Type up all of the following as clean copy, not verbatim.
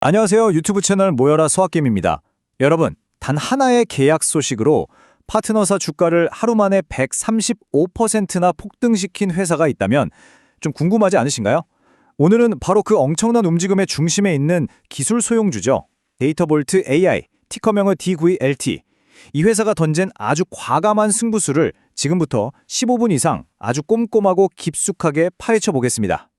안녕하세요. 유튜브 채널 모여라 수학겜입니다. 여러분, 단 하나의 계약 소식으로 파트너사 주가를 하루 만에 135%나 폭등시킨 회사가 있다면 좀 궁금하지 않으신가요? 오늘은 바로 그 엄청난 움직임의 중심에 있는 기술 소용주죠. 데이터볼트 AI, 티커명은 D9LT. 이 회사가 던진 아주 과감한 승부수를 지금부터 15분 이상 아주 꼼꼼하고 깊숙하게 파헤쳐 보겠습니다.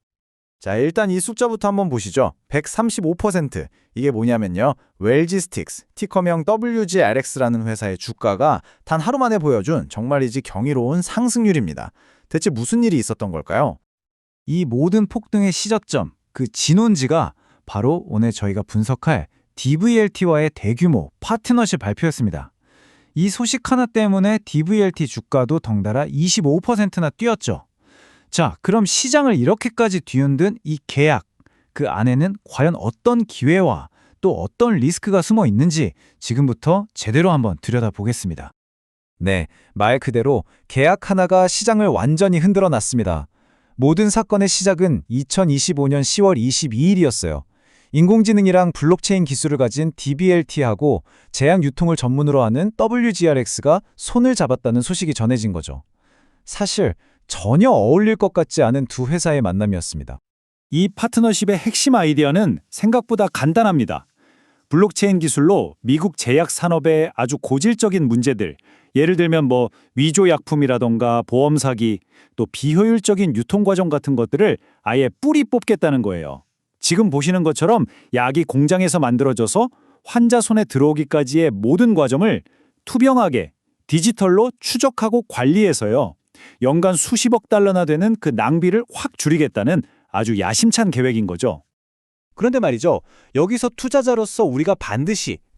자, 일단 이 숫자부터 한번 보시죠. 135%. 이게 뭐냐면요. 웰지스틱스, 티커명 WGRX라는 회사의 주가가 단 하루 만에 보여준 정말이지 경이로운 상승률입니다. 대체 무슨 일이 있었던 걸까요? 이 모든 폭등의 시저점, 그 진원지가 바로 오늘 저희가 분석할 DVLT와의 대규모 파트너십 발표였습니다. 이 소식 하나 때문에 DVLT 주가도 덩달아 25%나 뛰었죠. 자, 그럼 시장을 이렇게까지 뒤흔든 이 계약, 그 안에는 과연 어떤 기회와 또 어떤 리스크가 숨어 있는지 지금부터 제대로 한번 들여다보겠습니다. 네, 말 그대로 계약 하나가 시장을 완전히 흔들어 놨습니다. 모든 사건의 시작은 2025년 10월 22일이었어요. 인공지능이랑 블록체인 기술을 가진 DVLT하고 제약 유통을 전문으로 하는 WGRX가 손을 잡았다는 소식이 전해진 거죠. 사실 전혀 어울릴 것 같지 않은 두 회사의 만남이었습니다. 이 파트너십의 핵심 아이디어는 생각보다 간단합니다. 블록체인 기술로 미국 제약 산업의 아주 고질적인 문제들, 예를 들면 위조 약품이라던가 보험 사기, 또 비효율적인 유통 과정 같은 것들을 아예 뿌리 뽑겠다는 거예요. 지금 보시는 것처럼 약이 공장에서 만들어져서 환자 손에 들어오기까지의 모든 과정을 투명하게 디지털로 추적하고 관리해서요. 연간 수십억 달러나 되는 그 낭비를 확 줄이겠다는 아주 야심찬 계획인 거죠. 그런데 말이죠. 여기서 투자자로서 우리가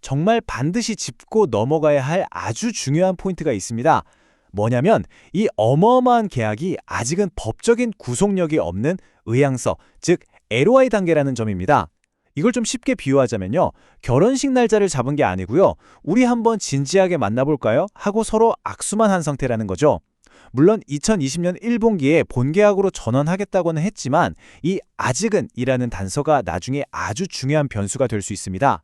정말 반드시 짚고 넘어가야 할 아주 중요한 포인트가 있습니다. 뭐냐면 이 어마어마한 계약이 아직은 법적인 구속력이 없는 의향서, 즉 LOI 단계라는 점입니다. 이걸 좀 쉽게 비유하자면요. 결혼식 날짜를 잡은 게 아니고요. 우리 한번 진지하게 만나볼까요? 하고 서로 악수만 한 상태라는 거죠. 물론 2020년 1분기에 본계약으로 전환하겠다고는 했지만 이 아직은 이라는 단서가 나중에 아주 중요한 변수가 될 수 있습니다.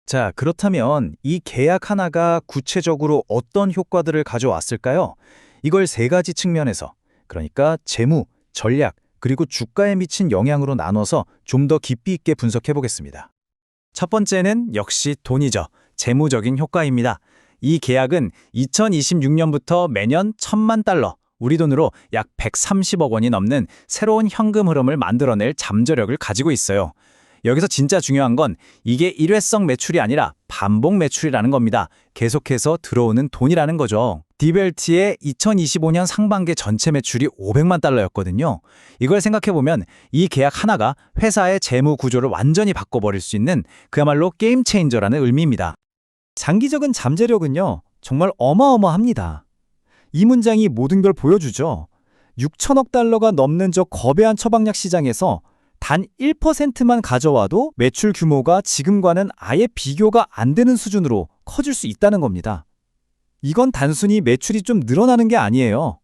자, 그렇다면 이 계약 하나가 구체적으로 어떤 효과들을 가져왔을까요? 이걸 세 가지 측면에서, 그러니까 재무, 전략, 그리고 주가에 미친 영향으로 나눠서 좀 더 깊이 있게 분석해 보겠습니다. 첫 번째는 역시 돈이죠. 재무적인 효과입니다. 이 계약은 2026년부터 매년 1,000만 달러, 우리 돈으로 약 130억 원이 넘는 새로운 현금 흐름을 만들어낼 잠재력을 가지고 있어요. 여기서 진짜 중요한 건 이게 일회성 매출이 아니라 반복 매출이라는 겁니다. 계속해서 들어오는 돈이라는 거죠. DVLT의 2025년 상반기 전체 매출이 500만 달러였거든요. 이걸 생각해보면 이 계약 하나가 회사의 재무 구조를 완전히 바꿔버릴 수 있는 그야말로 게임 체인저라는 의미입니다. 장기적인 잠재력은요, 정말 어마어마합니다. 이 문장이 모든 걸 보여주죠. 6천억 달러가 넘는 저 거대한 처방약 시장에서 단 1%만 가져와도 매출 규모가 지금과는 아예 비교가 안 되는 수준으로 커질 수 있다는 겁니다. 이건 단순히 매출이 좀 늘어나는 게 아니에요.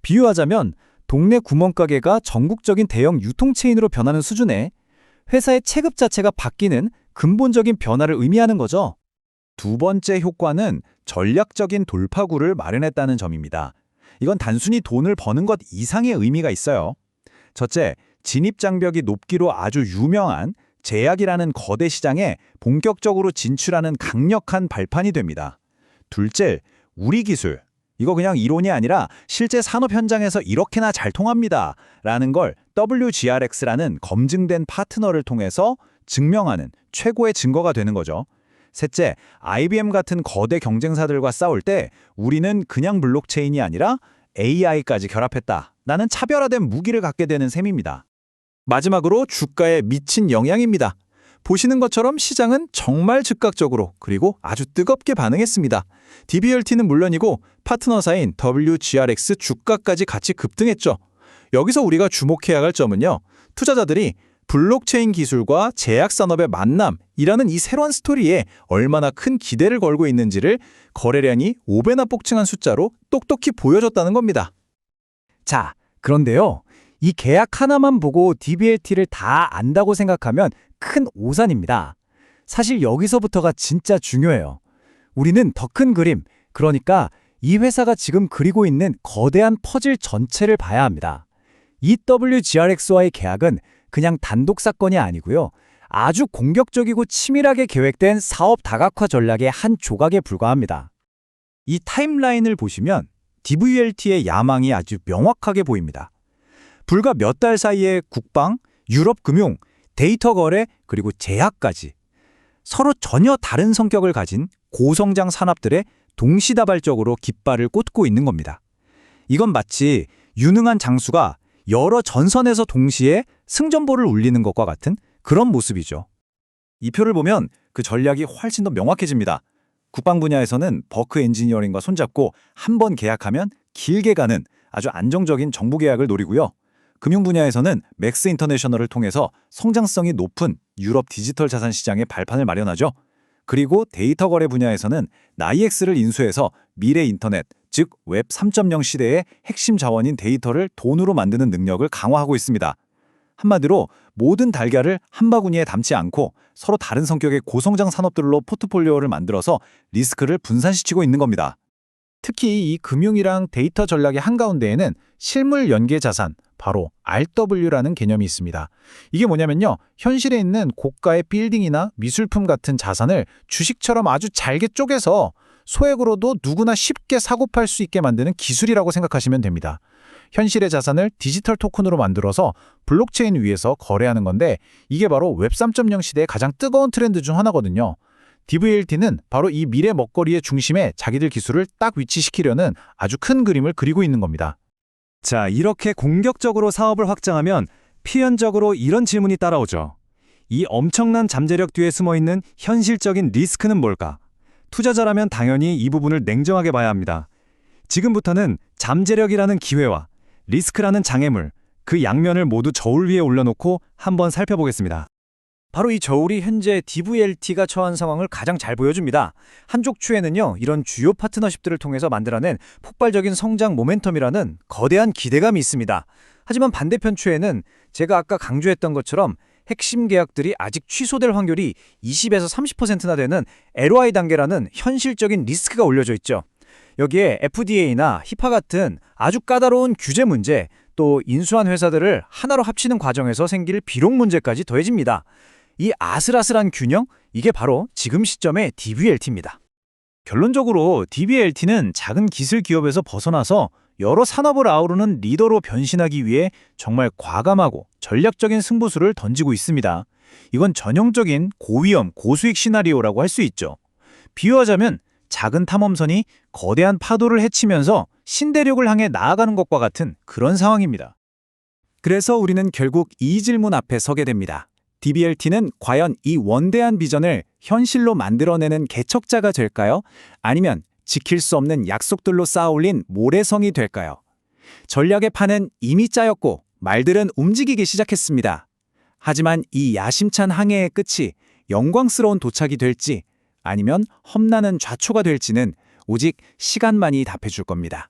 비유하자면 동네 구멍가게가 전국적인 대형 유통체인으로 변하는 수준에 회사의 체급 자체가 바뀌는 근본적인 변화를 의미하는 거죠. 두 번째 효과는 전략적인 돌파구를 마련했다는 점입니다. 이건 단순히 돈을 버는 것 이상의 의미가 있어요. 첫째, 진입장벽이 높기로 아주 유명한 제약이라는 거대 시장에 본격적으로 진출하는 강력한 발판이 됩니다. 둘째, 우리 기술. 이거 그냥 이론이 아니라 실제 산업 현장에서 이렇게나 잘 통합니다. 라는 걸 WGRX라는 검증된 파트너를 통해서 증명하는 최고의 증거가 되는 거죠. 셋째, IBM 같은 거대 경쟁사들과 싸울 때 우리는 그냥 블록체인이 아니라 AI까지 결합했다. 나는 차별화된 무기를 갖게 되는 셈입니다. 마지막으로 주가에 미친 영향입니다. 보시는 것처럼 시장은 정말 즉각적으로 그리고 아주 뜨겁게 반응했습니다. DVLT는 물론이고 파트너사인 WGRX 주가까지 같이 급등했죠. 여기서 우리가 주목해야 할 점은요. 투자자들이 블록체인 기술과 제약 산업의 만남이라는 이 새로운 스토리에 얼마나 큰 기대를 걸고 있는지를 거래량이 5배나 폭증한 숫자로 똑똑히 보여줬다는 겁니다. 자, 그런데요. 이 계약 하나만 보고 DVLT를 다 안다고 생각하면 큰 오산입니다. 사실 여기서부터가 진짜 중요해요. 우리는 더 큰 그림, 그러니까 이 회사가 지금 그리고 있는 거대한 퍼즐 전체를 봐야 합니다. EWGRX와의 계약은 그냥 단독 사건이 아니고요. 아주 공격적이고 치밀하게 계획된 사업 다각화 전략의 한 조각에 불과합니다. 이 타임라인을 보시면 DVLT의 야망이 아주 명확하게 보입니다. 불과 몇 달 사이에 국방, 유럽 금융, 데이터 거래, 그리고 제약까지 서로 전혀 다른 성격을 가진 고성장 산업들에 동시다발적으로 깃발을 꽂고 있는 겁니다. 이건 마치 유능한 장수가 여러 전선에서 동시에 승전보를 울리는 것과 같은 그런 모습이죠. 이 표를 보면 그 전략이 훨씬 더 명확해집니다. 국방 분야에서는 버크 엔지니어링과 손잡고 한 번 계약하면 길게 가는 아주 안정적인 정부 계약을 노리고요. 금융 분야에서는 맥스 인터내셔널을 통해서 성장성이 높은 유럽 디지털 자산 시장의 발판을 마련하죠. 그리고 데이터 거래 분야에서는 나이엑스를 인수해서 미래 인터넷, 즉 웹 3.0 시대의 핵심 자원인 데이터를 돈으로 만드는 능력을 강화하고 있습니다. 한마디로 모든 달걀을 한 바구니에 담지 않고 서로 다른 성격의 고성장 산업들로 포트폴리오를 만들어서 리스크를 분산시키고 있는 겁니다. 특히 이 금융이랑 데이터 전략의 한가운데에는 실물 연계 자산, 바로 RW라는 개념이 있습니다. 이게 뭐냐면요, 현실에 있는 고가의 빌딩이나 미술품 같은 자산을 주식처럼 아주 잘게 쪼개서 소액으로도 누구나 쉽게 사고 팔 수 있게 만드는 기술이라고 생각하시면 됩니다. 현실의 자산을 디지털 토큰으로 만들어서 블록체인 위에서 거래하는 건데, 이게 바로 웹 3.0 시대의 가장 뜨거운 트렌드 중 하나거든요. DVLT는 바로 이 미래 먹거리의 중심에 자기들 기술을 딱 위치시키려는 아주 큰 그림을 그리고 있는 겁니다. 자, 이렇게 공격적으로 사업을 확장하면 필연적으로 이런 질문이 따라오죠. 이 엄청난 잠재력 뒤에 숨어있는 현실적인 리스크는 뭘까? 투자자라면 당연히 이 부분을 냉정하게 봐야 합니다. 지금부터는 잠재력이라는 기회와 리스크라는 장애물, 그 양면을 모두 저울 위에 올려놓고 한번 살펴보겠습니다. 바로 이 저울이 현재 DVLT가 처한 상황을 가장 잘 보여줍니다. 한쪽 추에는요, 이런 주요 파트너십들을 통해서 만들어낸 폭발적인 성장 모멘텀이라는 거대한 기대감이 있습니다. 하지만 반대편 추에는 제가 아까 강조했던 것처럼 핵심 계약들이 아직 취소될 확률이 20에서 30%나 되는 LOI 단계라는 현실적인 리스크가 올려져 있죠. 여기에 FDA나 히파 같은 아주 까다로운 규제 문제, 또 인수한 회사들을 하나로 합치는 과정에서 생길 비록 문제까지 더해집니다. 이 아슬아슬한 균형, 이게 바로 지금 시점의 DVLT입니다. 결론적으로 DVLT는 작은 기술 기업에서 벗어나서 여러 산업을 아우르는 리더로 변신하기 위해 정말 과감하고 전략적인 승부수를 던지고 있습니다. 이건 전형적인 고위험, 고수익 시나리오라고 할 수 있죠. 비유하자면 작은 탐험선이 거대한 파도를 헤치면서 신대륙을 향해 나아가는 것과 같은 그런 상황입니다. 그래서 우리는 결국 이 질문 앞에 서게 됩니다. DVLT는 과연 이 원대한 비전을 현실로 만들어내는 개척자가 될까요? 아니면 지킬 수 없는 약속들로 쌓아올린 모래성이 될까요? 전략의 판은 이미 짜였고 말들은 움직이기 시작했습니다. 하지만 이 야심찬 항해의 끝이 영광스러운 도착이 될지 아니면 험난한 좌초가 될지는 오직 시간만이 답해줄 겁니다.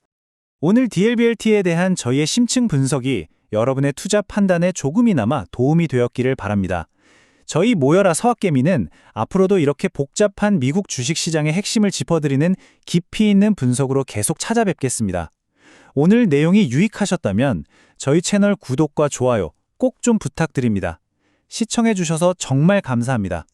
오늘 DLBLT에 대한 저희의 심층 분석이 여러분의 투자 판단에 조금이나마 도움이 되었기를 바랍니다. 저희 모여라 서학개미는 앞으로도 이렇게 복잡한 미국 주식시장의 핵심을 짚어드리는 깊이 있는 분석으로 계속 찾아뵙겠습니다. 오늘 내용이 유익하셨다면 저희 채널 구독과 좋아요 꼭 좀 부탁드립니다. 시청해주셔서 정말 감사합니다.